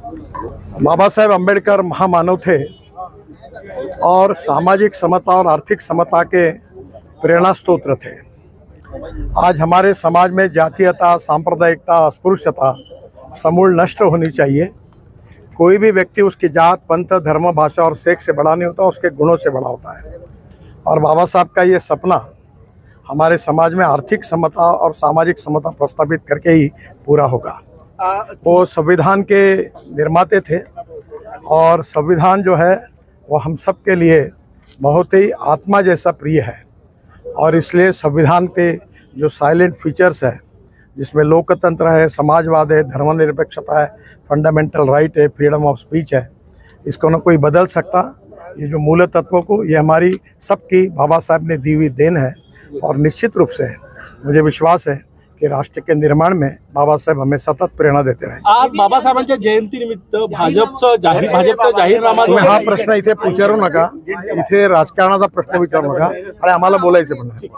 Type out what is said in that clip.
बाबा साहेब अम्बेडकर महामानव थे और सामाजिक समता और आर्थिक समता के प्रेरणा स्रोत थे। आज हमारे समाज में जातीयता, सांप्रदायिकता, अस्पृश्यता समूल नष्ट होनी चाहिए। कोई भी व्यक्ति उसकी जात, पंथ, धर्म, भाषा और सेक्स से बड़ा नहीं होता, उसके गुणों से बड़ा होता है। और बाबा साहब का ये सपना हमारे समाज में आर्थिक समता और सामाजिक समता प्रस्तावित करके ही पूरा होगा। वो संविधान के निर्माते थे और संविधान जो है वो हम सब के लिए बहुत ही आत्मा जैसा प्रिय है। और इसलिए संविधान के जो साइलेंट फीचर्स है, जिसमें लोकतंत्र है, समाजवाद है, धर्मनिरपेक्षता है, फंडामेंटल राइट है, फ्रीडम ऑफ स्पीच है, इसको न कोई बदल सकता। ये जो मूल तत्वों को, ये हमारी सबकी बाबा साहब ने दी हुई देन है। और निश्चित रूप से मुझे विश्वास है की राष्ट्र के निर्माण में बाबा साहेब हमें सतत प्रेरणा देते रहे। आज बाबासाहेबांच्या जयंतीनिमित्त भाजपचा जाहीरनामा तुम्ही हा प्रश्न इथे विचारू नका, इथे राजकारणाचा प्रश्न विचारू नका आणि आम्हाला बोलायचं पण नाही।